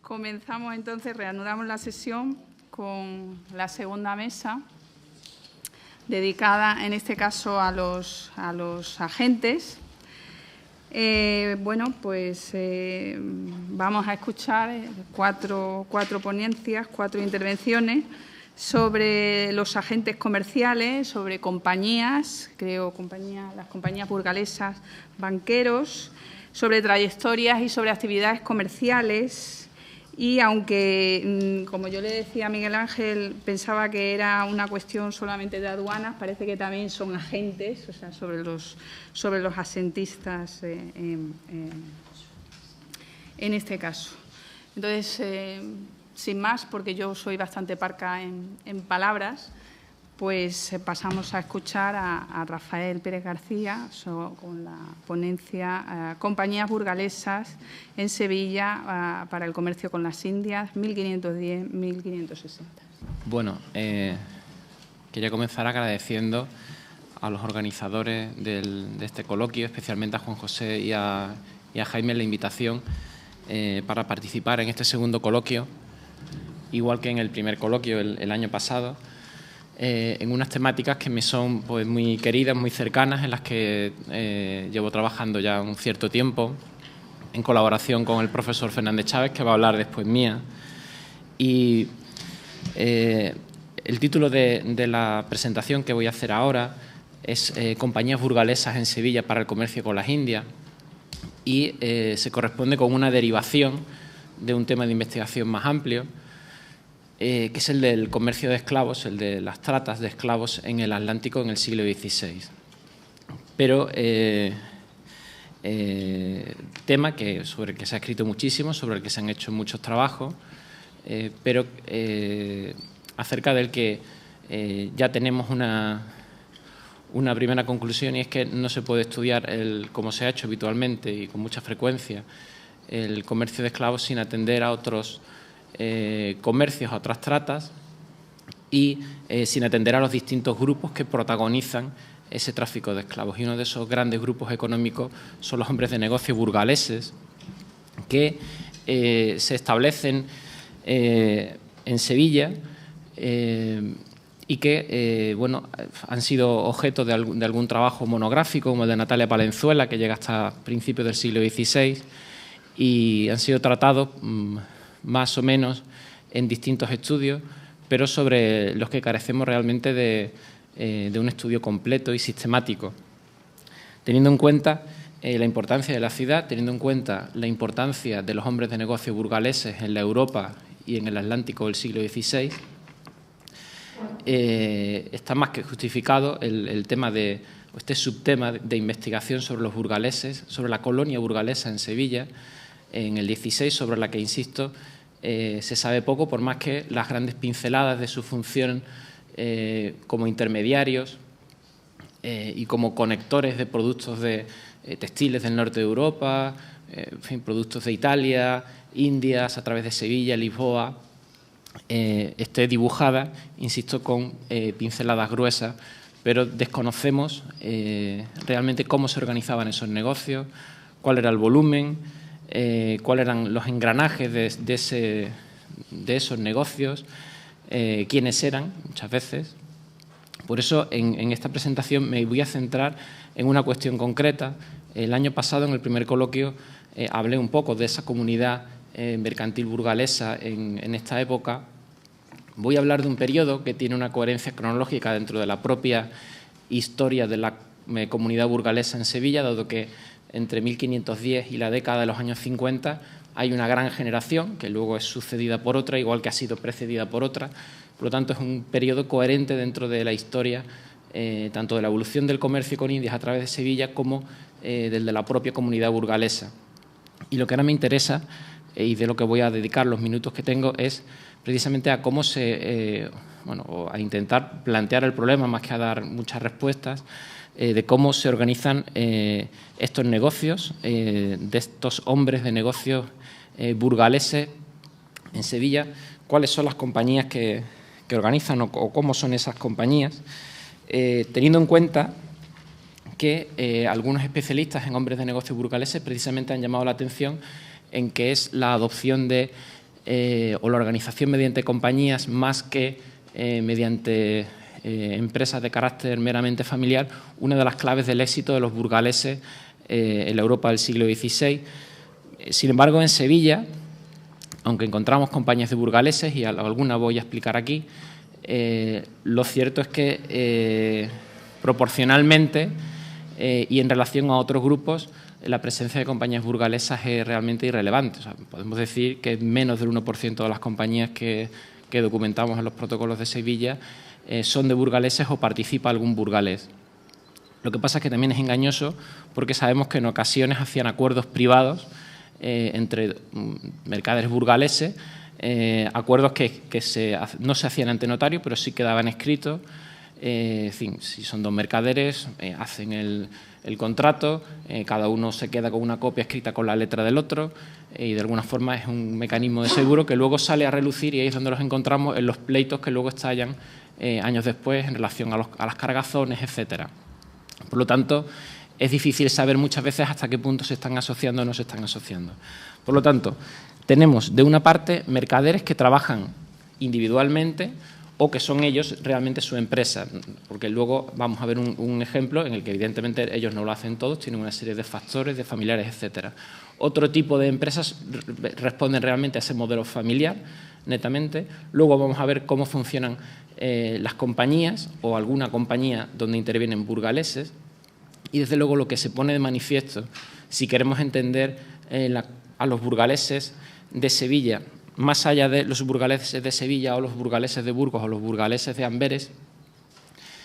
Comenzamos entonces, reanudamos la sesión con la segunda mesa, dedicada en este caso a los agentes. Vamos a escuchar cuatro ponencias, cuatro intervenciones sobre los agentes comerciales, sobre compañías, las compañías burgalesas, banqueros, sobre trayectorias y sobre actividades comerciales. Y aunque, como yo le decía a Miguel Ángel, pensaba que era una cuestión solamente de aduanas, parece que también son agentes, o sea, sobre los asentistas en este caso. Entonces, sin más, porque yo soy bastante parca en palabras, pues pasamos a escuchar a Rafael Pérez García con la ponencia Compañías burgalesas en Sevilla para el comercio con las Indias, 1510-1560. Bueno, quería comenzar agradeciendo a los organizadores de este coloquio, especialmente a Juan José y a Jaime, la invitación para participar en este segundo coloquio, igual que en el primer coloquio el año pasado, en unas temáticas que me son pues muy queridas, muy cercanas, en las que llevo trabajando ya un cierto tiempo, en colaboración con el profesor Fernández Chávez, que va a hablar después mía. Y el título de la presentación que voy a hacer ahora es Compañías burgalesas en Sevilla para el comercio con las Indias, y se corresponde con una derivación de un tema de investigación más amplio, que es el del comercio de esclavos, el de las tratas de esclavos en el Atlántico en el siglo XVI. Pero tema sobre el que se ha escrito muchísimo, sobre el que se han hecho muchos trabajos, pero acerca del que ya tenemos una primera conclusión, y es que no se puede estudiar, como se ha hecho habitualmente y con mucha frecuencia, el comercio de esclavos sin atender a otros comercios, a otras tratas, y sin atender a los distintos grupos que protagonizan ese tráfico de esclavos. Y uno de esos grandes grupos económicos son los hombres de negocio burgaleses, que se establecen en Sevilla y que han sido objeto de algún trabajo monográfico, como el de Natalia Palenzuela, que llega hasta principios del siglo XVI, y han sido tratados más o menos en distintos estudios, pero sobre los que carecemos realmente de un estudio completo y sistemático. Teniendo en cuenta la importancia de la ciudad, teniendo en cuenta la importancia de los hombres de negocio burgaleses en la Europa y en el Atlántico del siglo XVI, está más que justificado el tema este subtema de investigación sobre los burgaleses, sobre la colonia burgalesa en Sevilla en el XVI, sobre la que, insisto, se sabe poco, por más que las grandes pinceladas de su función como intermediarios y como conectores de productos textiles del norte de Europa, productos de Italia, Indias, a través de Sevilla, Lisboa, esté dibujada, insisto, con pinceladas gruesas, pero desconocemos realmente cómo se organizaban esos negocios, cuál era el volumen, cuáles eran los engranajes de esos negocios, quiénes eran, muchas veces. Por eso, en esta presentación me voy a centrar en una cuestión concreta. El año pasado, en el primer coloquio, hablé un poco de esa comunidad mercantil burgalesa en esta época. Voy a hablar de un periodo que tiene una coherencia cronológica dentro de la propia historia de la comunidad burgalesa en Sevilla, dado que entre 1510 y la década de los años 50 hay una gran generación que luego es sucedida por otra, igual que ha sido precedida por otra. Por lo tanto, es un periodo coherente dentro de la historia, tanto de la evolución del comercio con Indias a través de Sevilla como del de la propia comunidad burgalesa. Y lo que ahora me interesa, y de lo que voy a dedicar los minutos que tengo, es precisamente a cómo a intentar plantear el problema más que a dar muchas respuestas, de cómo se organizan estos negocios, de estos hombres de negocios burgaleses en Sevilla, cuáles son las compañías que organizan o cómo son esas compañías, teniendo en cuenta que algunos especialistas en hombres de negocios burgaleses precisamente han llamado la atención en que es la adopción de o la organización mediante compañías más que mediante empresas de carácter meramente familiar, una de las claves del éxito de los burgaleses en la Europa del siglo XVI. Sin embargo, en Sevilla, aunque encontramos compañías de burgaleses, y algunas voy a explicar aquí, lo cierto es que proporcionalmente y en relación a otros grupos, la presencia de compañías burgalesas es realmente irrelevante. O sea, podemos decir que menos del 1% de las compañías que documentamos en los protocolos de Sevilla son de burgaleses o participa algún burgalés. Lo que pasa es que también es engañoso porque sabemos que en ocasiones hacían acuerdos privados entre mercaderes burgaleses, acuerdos que no se hacían ante notario, pero sí quedaban escritos. En fin, si son dos mercaderes, hacen el contrato, cada uno se queda con una copia escrita con la letra del otro y de alguna forma es un mecanismo de seguro que luego sale a relucir y ahí es donde los encontramos en los pleitos que luego estallan años después en relación a las cargazones, etcétera. Por lo tanto, es difícil saber muchas veces hasta qué punto se están asociando o no se están asociando. Por lo tanto, tenemos de una parte mercaderes que trabajan individualmente o que son ellos realmente su empresa, porque luego vamos a ver un ejemplo en el que evidentemente ellos no lo hacen todos, tienen una serie de factores, de familiares, etcétera. Otro tipo de empresas responden realmente a ese modelo familiar, netamente. Luego vamos a ver cómo funcionan las compañías o alguna compañía donde intervienen burgaleses. Y, desde luego, lo que se pone de manifiesto, si queremos entender a los burgaleses de Sevilla, más allá de los burgaleses de Sevilla o los burgaleses de Burgos o los burgaleses de Amberes,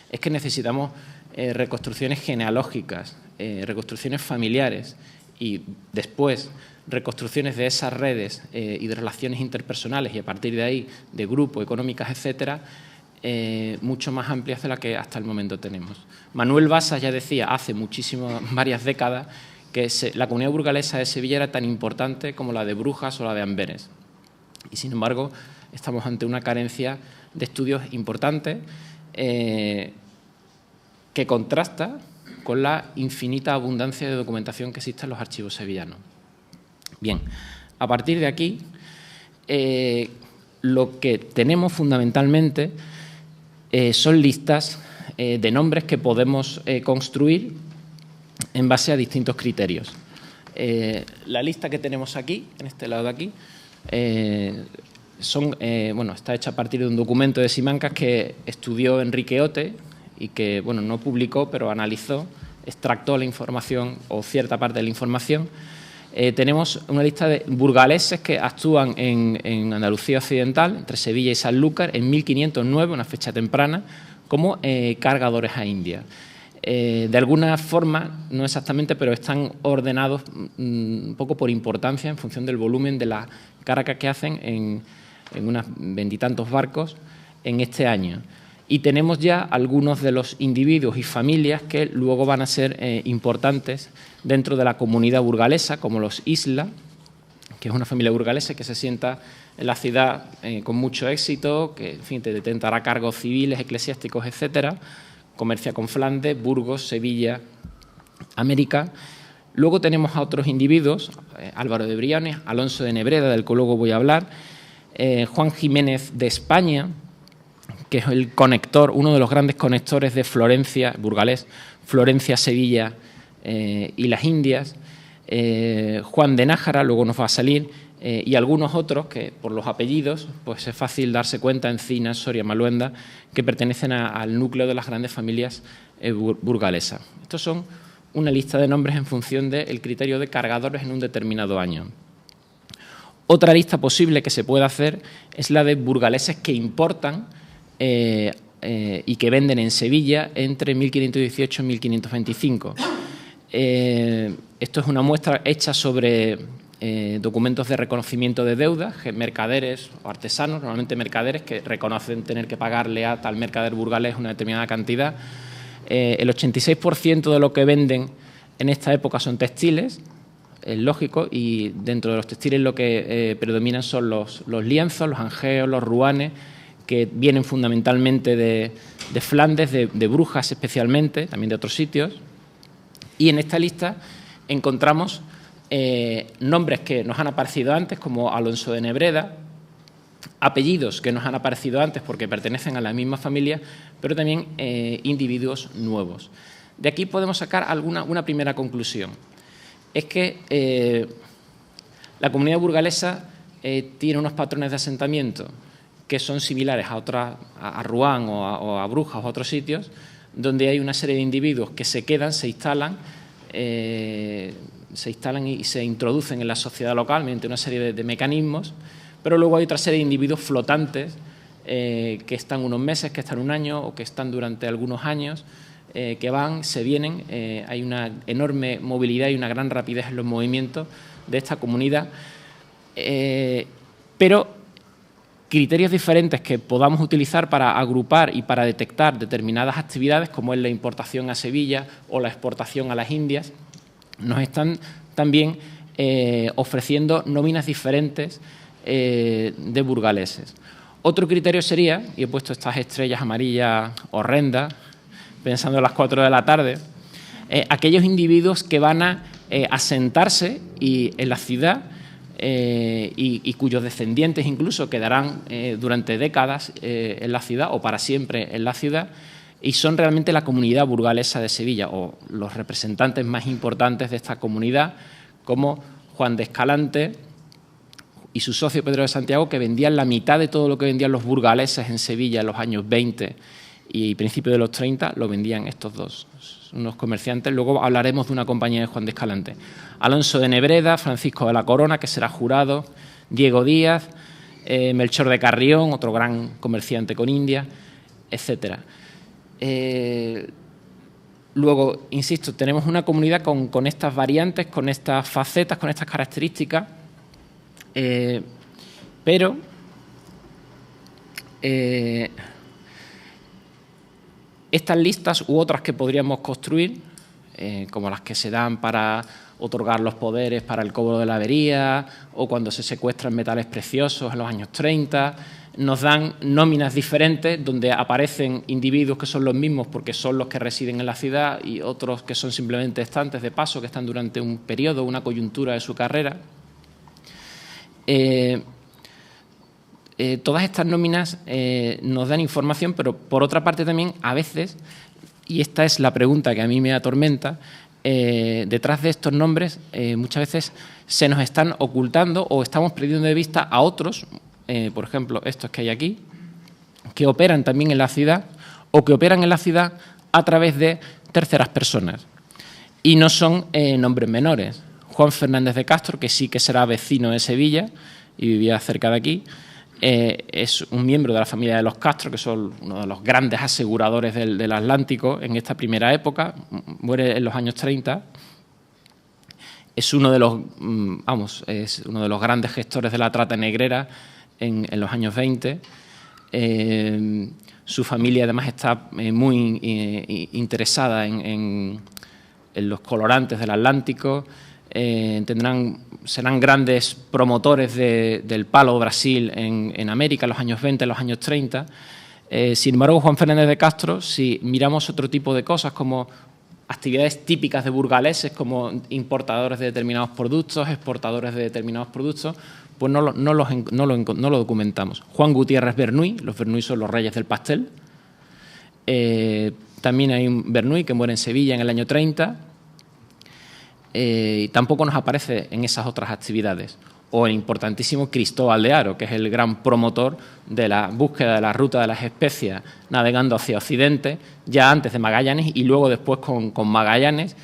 es que necesitamos reconstrucciones genealógicas, reconstrucciones familiares y después reconstrucciones de esas redes y de relaciones interpersonales y, a partir de ahí, de grupos, económicas, etcétera, mucho más amplias de las que hasta el momento tenemos. Manuel Basas ya decía hace varias décadas que la comunidad burgalesa de Sevilla era tan importante como la de Brujas o la de Amberes. Y, sin embargo, estamos ante una carencia de estudios importantes que contrasta con la infinita abundancia de documentación que existe en los archivos sevillanos. Bien, a partir de aquí, lo que tenemos fundamentalmente son listas de nombres que podemos construir en base a distintos criterios. La lista que tenemos aquí, en este lado de aquí, está hecha a partir de un documento de Simancas que estudió Enrique Ote y que no publicó, pero analizó, extractó la información o cierta parte de la información. Tenemos una lista de burgaleses que actúan en Andalucía Occidental, entre Sevilla y Sanlúcar, en 1509, una fecha temprana, como cargadores a India. De alguna forma, no exactamente, pero están ordenados un poco por importancia en función del volumen de la carga que hacen en unos 20 y tantos barcos en este año. Y tenemos ya algunos de los individuos y familias que luego van a ser importantes dentro de la comunidad burgalesa, como los Isla, que es una familia burgalesa que se sienta en la ciudad con mucho éxito, que, en fin, detentará cargos civiles, eclesiásticos, etcétera, comercia con Flandes, Burgos, Sevilla, América. Luego tenemos a otros individuos, Álvaro de Briones, Alonso de Nebreda, del que luego voy a hablar, Juan Jiménez de España, que es el conector, uno de los grandes conectores de Florencia, burgalés, Florencia, Sevilla y las Indias, Juan de Nájara, luego nos va a salir, y algunos otros que por los apellidos pues es fácil darse cuenta, Encinas, Soria, Maluenda, que pertenecen al núcleo de las grandes familias burgalesas. Estos son una lista de nombres en función del criterio de cargadores en un determinado año. Otra lista posible que se puede hacer es la de burgaleses que importan y que venden en Sevilla entre 1518 y 1525. Esto es una muestra hecha sobre documentos de reconocimiento de deudas, mercaderes o artesanos, normalmente mercaderes, que reconocen tener que pagarle a tal mercader burgalés una determinada cantidad. El 86% de lo que venden en esta época son textiles, es lógico, y dentro de los textiles lo que predominan son los lienzos, los angeos, los ruanes, que vienen fundamentalmente de Flandes, de Brujas especialmente, también de otros sitios. Y en esta lista encontramos nombres que nos han aparecido antes, como Alonso de Nebreda, apellidos que nos han aparecido antes porque pertenecen a la misma familia, pero también individuos nuevos. De aquí podemos sacar una primera conclusión. Es que la comunidad burgalesa tiene unos patrones de asentamiento que son similares a Rouen o a Brujas o a otros sitios, donde hay una serie de individuos que se quedan, se instalan y se introducen en la sociedad local mediante una serie de mecanismos, pero luego hay otra serie de individuos flotantes que están unos meses, que están un año o que están durante algunos años, que van, se vienen. Hay una enorme movilidad y una gran rapidez en los movimientos de esta comunidad, pero criterios diferentes que podamos utilizar para agrupar y para detectar determinadas actividades, como es la importación a Sevilla o la exportación a las Indias, nos están también ofreciendo nóminas diferentes de burgaleses. Otro criterio sería, y he puesto estas estrellas amarillas horrendas, pensando a las 4 de la tarde, aquellos individuos que van a asentarse en la ciudad y cuyos descendientes incluso quedarán durante décadas en la ciudad o para siempre en la ciudad, y son realmente la comunidad burgalesa de Sevilla o los representantes más importantes de esta comunidad, como Juan de Escalante y su socio Pedro de Santiago, que vendían la mitad de todo lo que vendían los burgaleses en Sevilla en los años 20 y principios de los 30, lo vendían estos dos, unos comerciantes. Luego hablaremos de una compañía de Juan de Escalante. Alonso de Nebreda, Francisco de la Corona, que será jurado, Diego Díaz, Melchor de Carrión, otro gran comerciante con India, etcétera. Luego, insisto, tenemos una comunidad con estas variantes, con estas facetas, con estas características, pero estas listas u otras que podríamos construir, como las que se dan para otorgar los poderes para el cobro de la avería o cuando se secuestran metales preciosos en los años 30, nos dan nóminas diferentes donde aparecen individuos que son los mismos porque son los que residen en la ciudad y otros que son simplemente estantes de paso, que están durante un periodo, una coyuntura de su carrera. Todas estas nóminas nos dan información, pero por otra parte también a veces, y esta es la pregunta que a mí me atormenta, detrás de estos nombres muchas veces se nos están ocultando o estamos perdiendo de vista a otros, por ejemplo, estos que hay aquí, que operan también en la ciudad o que operan en la ciudad a través de terceras personas. Y no son nombres menores. Juan Fernández de Castro, que sí que será vecino de Sevilla y vivía cerca de aquí, es un miembro de la familia de los Castro, que son uno de los grandes aseguradores del Atlántico en esta primera época, muere en los años 30. Es uno de los, es uno de los grandes gestores de la trata negrera en los años 20. Su familia además está muy interesada en los colorantes del Atlántico. Serán grandes promotores del palo Brasil en América en los años 20, en los años 30. Sin embargo, Juan Fernández de Castro, si miramos otro tipo de cosas como actividades típicas de burgaleses, como importadores de determinados productos, exportadores de determinados productos, pues no lo documentamos. Juan Gutiérrez Bernuy, los Bernuy son los reyes del pastel. También hay un Bernuy que muere en Sevilla en el año 30. Tampoco nos aparece en esas otras actividades. O el importantísimo Cristóbal de Haro, que es el gran promotor de la búsqueda de la ruta de las especias navegando hacia Occidente, ya antes de Magallanes y luego después con Magallanes,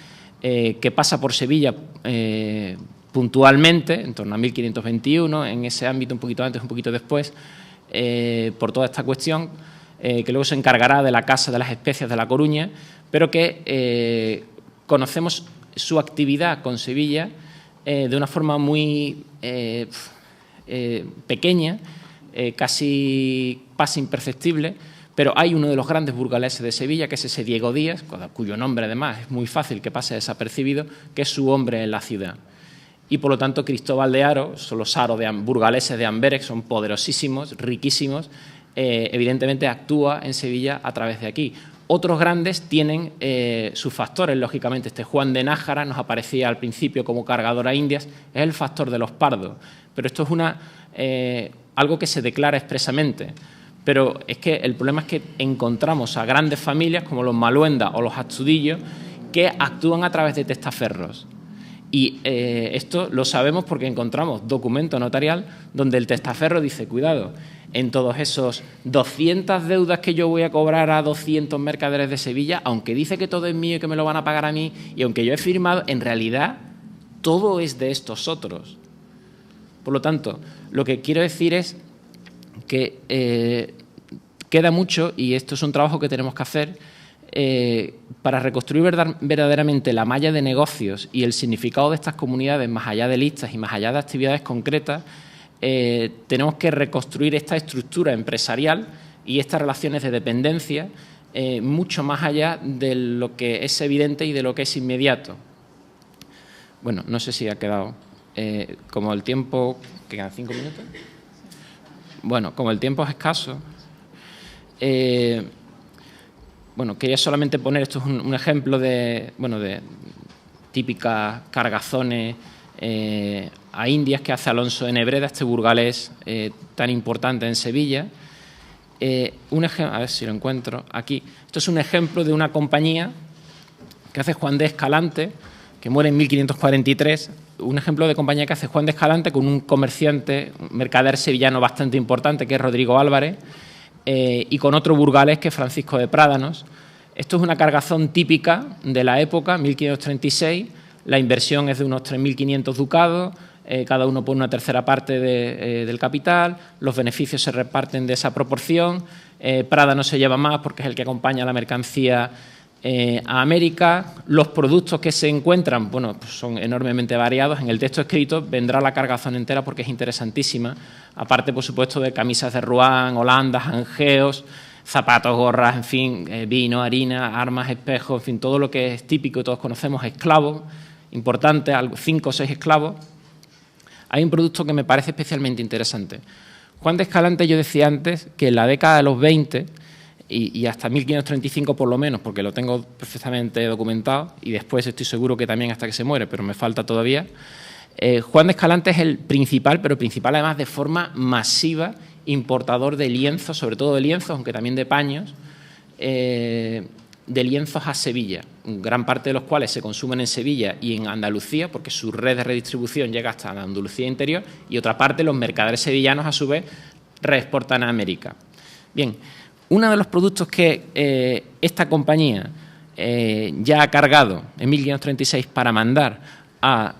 que pasa por Sevilla puntualmente, en torno a 1521, en ese ámbito un poquito antes, un poquito después, por toda esta cuestión, que luego se encargará de la Casa de las Especias de La Coruña, pero que conocemos su actividad con Sevilla de una forma muy pequeña, casi imperceptible, pero hay uno de los grandes burgaleses de Sevilla, que es ese Diego Díaz, cuyo nombre además es muy fácil que pase desapercibido, que es su hombre en la ciudad. Y por lo tanto Cristóbal de Haro, son los Haro burgaleses de Amberes, son poderosísimos, riquísimos, evidentemente actúa en Sevilla a través de aquí. Otros grandes tienen sus factores, lógicamente. Este Juan de Nájara nos aparecía al principio como cargador a Indias, es el factor de los pardos. Pero esto es algo que se declara expresamente. Pero es que el problema es que encontramos a grandes familias como los Maluenda o los Astudillo que actúan a través de testaferros. Y esto lo sabemos porque encontramos documento notarial donde el testaferro dice, cuidado, en todos esos 200 deudas que yo voy a cobrar a 200 mercaderes de Sevilla, aunque dice que todo es mío y que me lo van a pagar a mí, y aunque yo he firmado, en realidad todo es de estos otros. Por lo tanto, lo que quiero decir es que queda mucho, y esto es un trabajo que tenemos que hacer, para reconstruir verdaderamente la malla de negocios y el significado de estas comunidades más allá de listas y más allá de actividades concretas. Tenemos que reconstruir esta estructura empresarial y estas relaciones de dependencia mucho más allá de lo que es evidente y de lo que es inmediato. Bueno, no sé si ha quedado como el tiempo, que quedan 5 minutos. Bueno, como el tiempo es escaso, bueno, quería solamente poner, esto es un ejemplo de, bueno, de típicas cargazones a Indias que hace Alonso de Nebreda, este burgalés tan importante en Sevilla. A ver si lo encuentro aquí. Esto es un ejemplo de una compañía que hace Juan de Escalante, que muere en 1543. Un ejemplo de compañía que hace Juan de Escalante con un comerciante, un mercader sevillano bastante importante, que es Rodrigo Álvarez, y con otro burgalés que es Francisco de Prádanos. Esto es una cargazón típica de la época, 1536. La inversión es de unos 3.500 ducados, cada uno pone una tercera parte del capital, los beneficios se reparten de esa proporción. Prádanos se lleva más porque es el que acompaña la mercancía a América. Los productos que se encuentran, bueno, pues son enormemente variados. En el texto escrito vendrá la cargazón entera porque es interesantísima. Aparte, por supuesto, de camisas de Rouen, holandas, angeos, zapatos, gorras, en fin, vino, harina, armas, espejos, en fin, todo lo que es típico y todos conocemos, esclavos, importante, 5 o 6 esclavos. Hay un producto que me parece especialmente interesante. Juan de Escalante, yo decía antes que en la década de los 20 y hasta 1535 por lo menos, porque lo tengo perfectamente documentado, y después estoy seguro que también hasta que se muere, pero me falta todavía. Juan de Escalante es el principal, pero principal además de forma masiva, importador de lienzos, sobre todo de lienzos, aunque también de paños, de lienzos a Sevilla, gran parte de los cuales se consumen en Sevilla y en Andalucía, porque su red de redistribución llega hasta la Andalucía interior, y otra parte los mercaderes sevillanos a su vez reexportan a América. Bien, uno de los productos que esta compañía ya ha cargado en 1536 para mandar a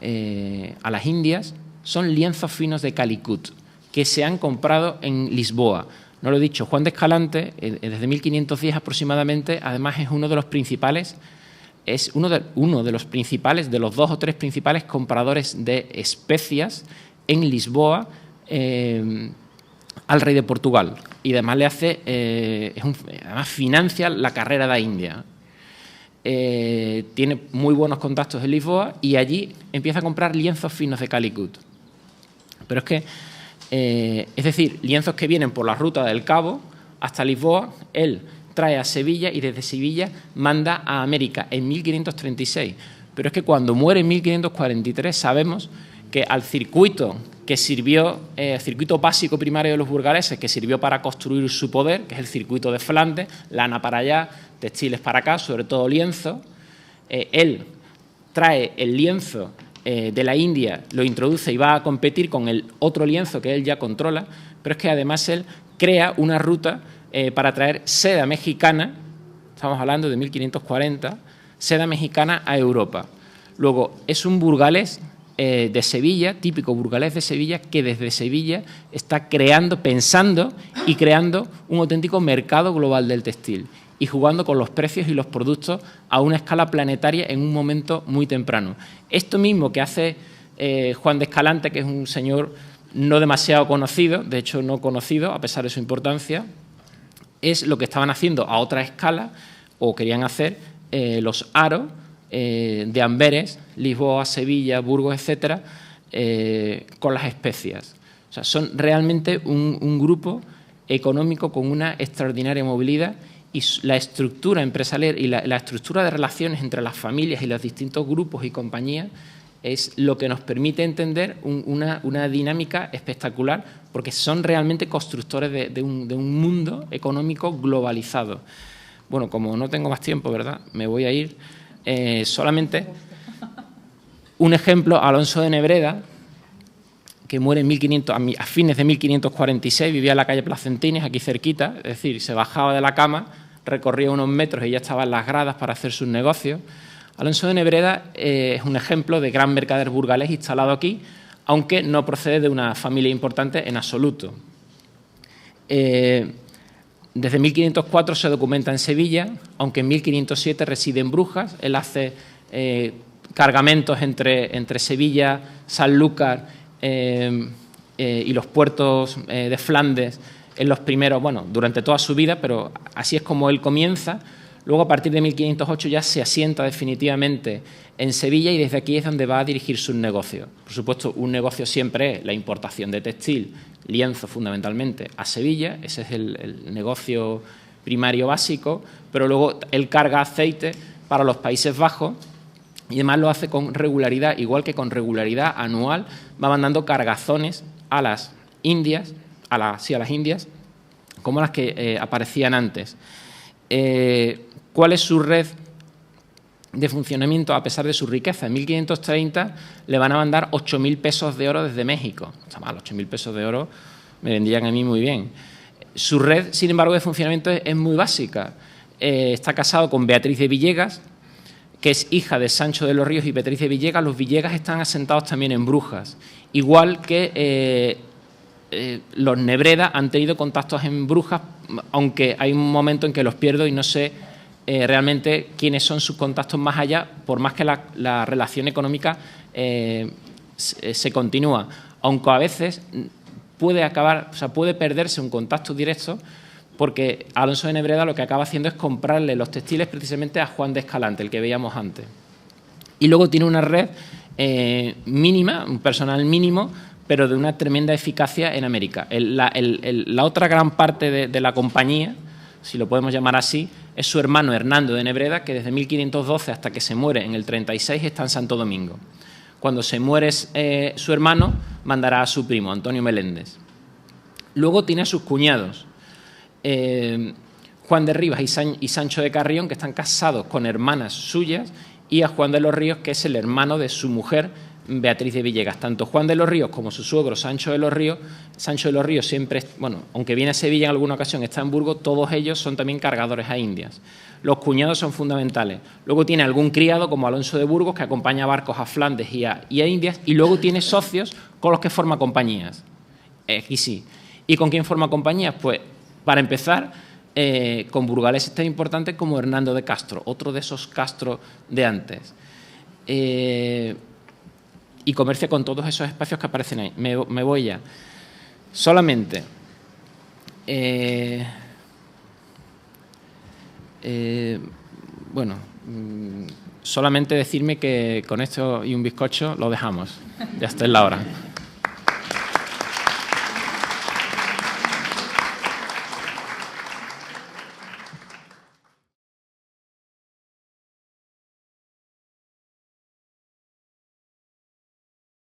las Indias son lienzos finos de Calicut, que se han comprado en Lisboa. No lo he dicho, Juan de Escalante, desde 1510 aproximadamente, además es uno de los principales, de los 2 o 3 principales compradores de especias en Lisboa al rey de Portugal. Y además le hace, además financia la carrera de India. Tiene muy buenos contactos en Lisboa y allí empieza a comprar lienzos finos de Calicut. Pero es que, es decir, lienzos que vienen por la ruta del Cabo hasta Lisboa, él trae a Sevilla y desde Sevilla manda a América en 1536. Pero es que cuando muere en 1543 sabemos que al circuito que sirvió, el circuito básico primario de los burgaleses, que sirvió para construir su poder, que es el circuito de Flandes, lana para allá, textiles para acá, sobre todo lienzo, él trae el lienzo de la India, lo introduce y va a competir con el otro lienzo que él ya controla, pero es que además él crea una ruta para traer seda mexicana, estamos hablando de 1540, seda mexicana a Europa. Luego, es un burgalés de Sevilla, típico burgalés de Sevilla, que desde Sevilla está pensando y creando un auténtico mercado global del textil y jugando con los precios y los productos a una escala planetaria en un momento muy temprano. Esto mismo que hace Juan de Escalante, que es un señor no demasiado conocido, de hecho no conocido a pesar de su importancia, es lo que estaban haciendo a otra escala o querían hacer los aros de Amberes, Lisboa, Sevilla, Burgos, etcétera, con las especias. O sea, son realmente un grupo económico con una extraordinaria movilidad y la estructura empresarial y la estructura de relaciones entre las familias y los distintos grupos y compañías es lo que nos permite entender una dinámica espectacular, porque son realmente constructores de un mundo económico globalizado. Bueno, como no tengo más tiempo, ¿verdad?, me voy a ir. Solamente un ejemplo: Alonso de Nebreda, que muere en a fines de 1546, vivía en la calle Placentines, aquí cerquita, es decir, se bajaba de la cama, recorría unos metros y ya estaba en las gradas para hacer sus negocios. Alonso de Nebreda es un ejemplo de gran mercader burgalés instalado aquí, aunque no procede de una familia importante en absoluto. Desde 1504 se documenta en Sevilla, aunque en 1507 reside en Brujas. Él hace cargamentos entre Sevilla, Sanlúcar y los puertos de Flandes en los primeros, bueno, durante toda su vida, pero así es como él comienza. Luego, a partir de 1508, ya se asienta definitivamente en Sevilla y desde aquí es donde va a dirigir sus negocios. Por supuesto, un negocio siempre es la importación de textil, lienzo fundamentalmente, a Sevilla. Ese es el negocio primario básico, pero luego él carga aceite para los Países Bajos y además lo hace con regularidad, igual que con regularidad anual, va mandando cargazones a las Indias, a las Indias, como las que aparecían antes. ¿Cuál es su red de funcionamiento a pesar de su riqueza? En 1530 le van a mandar 8.000 pesos de oro desde México. Está mal, 8.000 pesos de oro me vendrían a mí muy bien. Su red, sin embargo, de funcionamiento es muy básica. Está casado con Beatriz de Villegas, que es hija de Sancho de los Ríos y Beatriz de Villegas. Los Villegas están asentados también en Brujas, igual que los Nebreda han tenido contactos en Brujas, aunque hay un momento en que los pierdo y no sé realmente quiénes son sus contactos más allá, por más que la relación económica se continúa, aunque a veces puede perderse un contacto directo, porque Alonso de Nebreda lo que acaba haciendo es comprarle los textiles precisamente a Juan de Escalante, el que veíamos antes. Y luego tiene una red mínima, un personal mínimo, pero de una tremenda eficacia en América. La otra gran parte de la compañía, si lo podemos llamar así, es su hermano Hernando de Nebreda, que desde 1512 hasta que se muere en el 36 está en Santo Domingo. Cuando se muere su hermano, mandará a su primo, Antonio Meléndez. Luego tiene a sus cuñados, Juan de Rivas y Sancho de Carrión, que están casados con hermanas suyas, y a Juan de los Ríos, que es el hermano de su mujer, Beatriz de Villegas. Tanto Juan de los Ríos como su suegro Sancho de los Ríos siempre, bueno, aunque viene a Sevilla en alguna ocasión, está en Burgos, todos ellos son también cargadores a Indias. Los cuñados son fundamentales. Luego tiene algún criado como Alonso de Burgos, que acompaña barcos a Flandes y a Indias, y luego tiene socios con los que forma compañías. Aquí sí. ¿Y con quién forma compañías? Pues, para empezar, con burgaleses tan importantes como Hernando de Castro, otro de esos Castro de antes. Y comercia con todos esos espacios que aparecen ahí. Me voy ya. Solamente solamente decirme que con esto y un bizcocho lo dejamos. Ya está en la hora.